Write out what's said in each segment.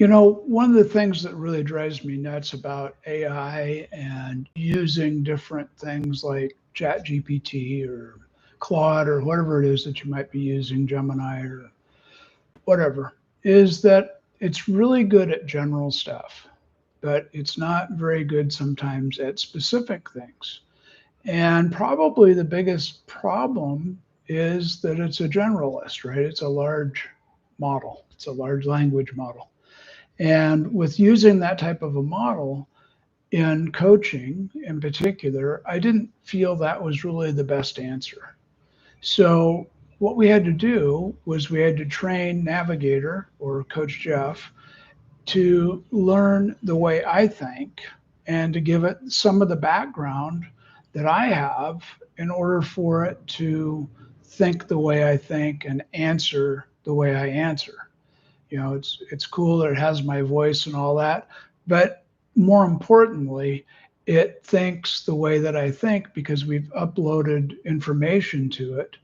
One of the things that really drives me nuts about AI and using different things like ChatGPT or Claude or whatever it is that you might be using, Gemini or whatever, is that it's really good at general stuff, but it's not very good sometimes at specific things. And probably the biggest problem is that it's a generalist, right? It's a large model, it's a large language model. And with using that type of a model in coaching in particular, I didn't feel that was really the best answer. So what we had to do was we had to train Navigator or Coach Jeff to learn the way I think and to give it some of the background that I have in order for it to think the way I think and answer the way I answer. It's cool that it has my voice and all that, but more importantly, it thinks the way that I think because we've uploaded information to it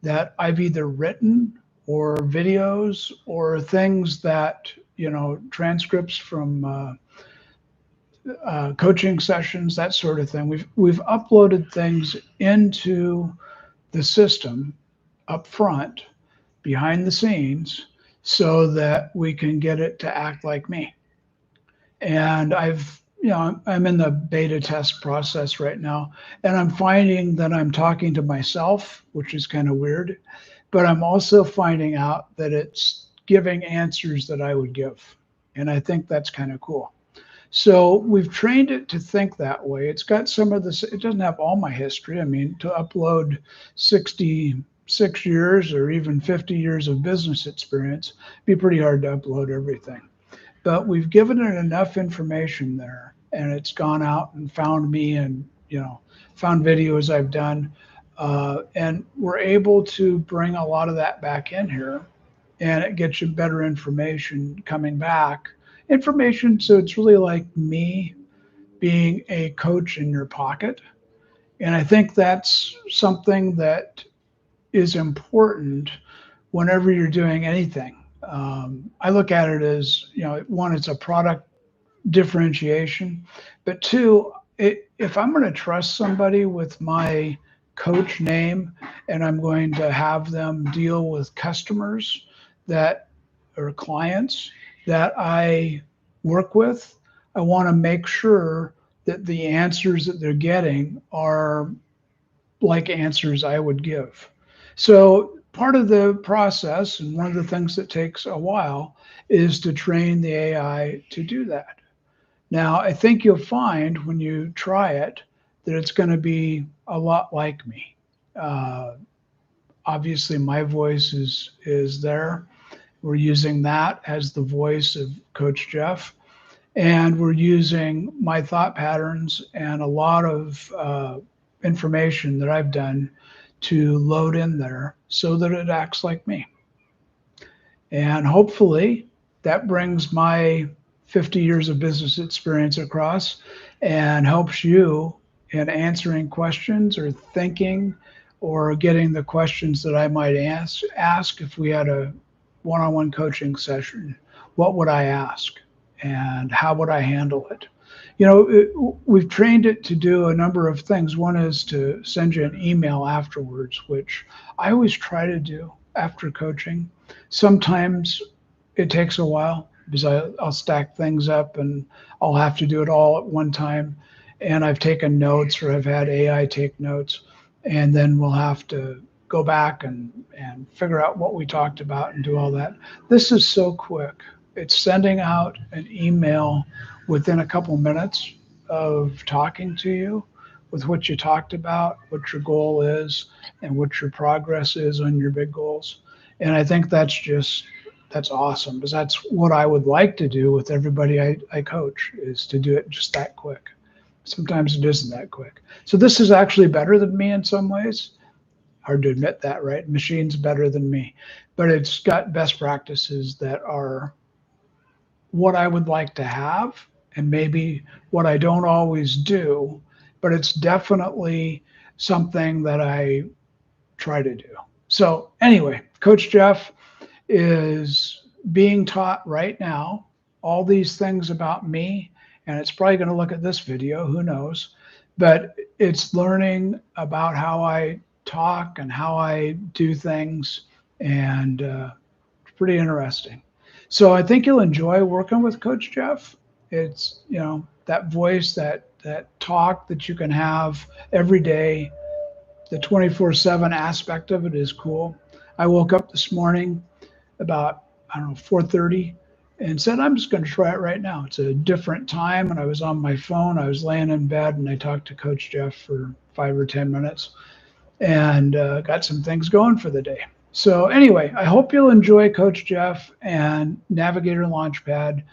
that I've either written or videos or things that, transcripts from coaching sessions, that sort of thing. We've uploaded things into the system up front, behind the scenes, so that we can get it to act like me. And I'm in the beta test process right now, and I'm finding that I'm talking to myself, which is kind of weird, but I'm also finding out that it's giving answers that I would give. And I think that's kind of cool. So we've trained it to think that way. It's got some of this, it doesn't have all my history. I mean, to upload 66 years or even 50 years of business experience, it'd be pretty hard to upload everything. But we've given it enough information there, and it's gone out and found me and, found videos I've done. And we're able to bring a lot of that back in here, and it gets you better information coming back. Information, so it's really like me being a coach in your pocket. And I think that's something that is important whenever you're doing anything. I look at it as, one, it's a product differentiation, but two, if I'm going to trust somebody with my coach name and I'm going to have them deal with customers that or clients that I work with, I want to make sure that the answers that they're getting are like answers I would give. So part of the process, and one of the things that takes a while, is to train the AI to do that. Now, I think you'll find when you try it that it's going to be a lot like me. Uh, Obviously, my voice is there. We're using that as the voice of Coach Jeff, and we're using my thought patterns and a lot of information that I've done to load in there so that it acts like me. And hopefully that brings my 50 years of business experience across and helps you in answering questions or thinking or getting the questions that I might ask if we had a one-on-one coaching session. What would I ask and how would I handle it? We've trained it to do a number of things. One is to send you an email afterwards, which I always try to do after coaching. Sometimes it takes a while because I'll stack things up and I'll have to do it all at one time. And I've taken notes or I've had AI take notes, and then we'll have to go back and figure out what we talked about and do all that. This is so quick. It's sending out an email within a couple minutes of talking to you with what you talked about, what your goal is, and what your progress is on your big goals. And I think that's awesome, because that's what I would like to do with everybody I coach, is to do it just that quick. Sometimes it isn't that quick. So this is actually better than me in some ways. Hard to admit that, right? Machine's better than me, but it's got best practices that are what I would like to have and maybe what I don't always do, but it's definitely something that I try to do. So anyway, Coach Jeff is being taught right now all these things about me, and it's probably going to look at this video, who knows, but it's learning about how I talk and how I do things, and it's pretty interesting. So I think you'll enjoy working with Coach Jeff. It's, you know, that voice, that talk that you can have every day. The 24/7 aspect of it is cool. I woke up this morning about, I don't know, 4:30 and said, I'm just going to try it right now. It's a different time. And I was on my phone. I was laying in bed and I talked to Coach Jeff for 5 or 10 minutes and got some things going for the day. So anyway, I hope you'll enjoy Coach Jeff and Navigator Launchpad.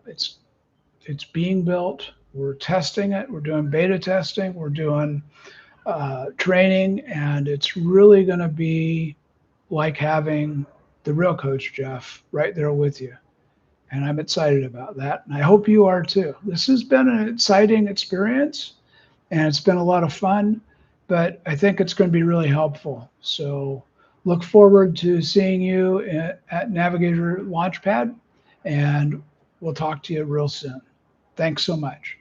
It's being built. We're testing it. We're doing beta testing. We're doing training, and it's really going to be like having the real Coach Jeff right there with you. And I'm excited about that. And I hope you are too. This has been an exciting experience and it's been a lot of fun, but I think it's going to be really helpful. So look forward to seeing you at Navigator Launchpad, and we'll talk to you real soon. Thanks so much.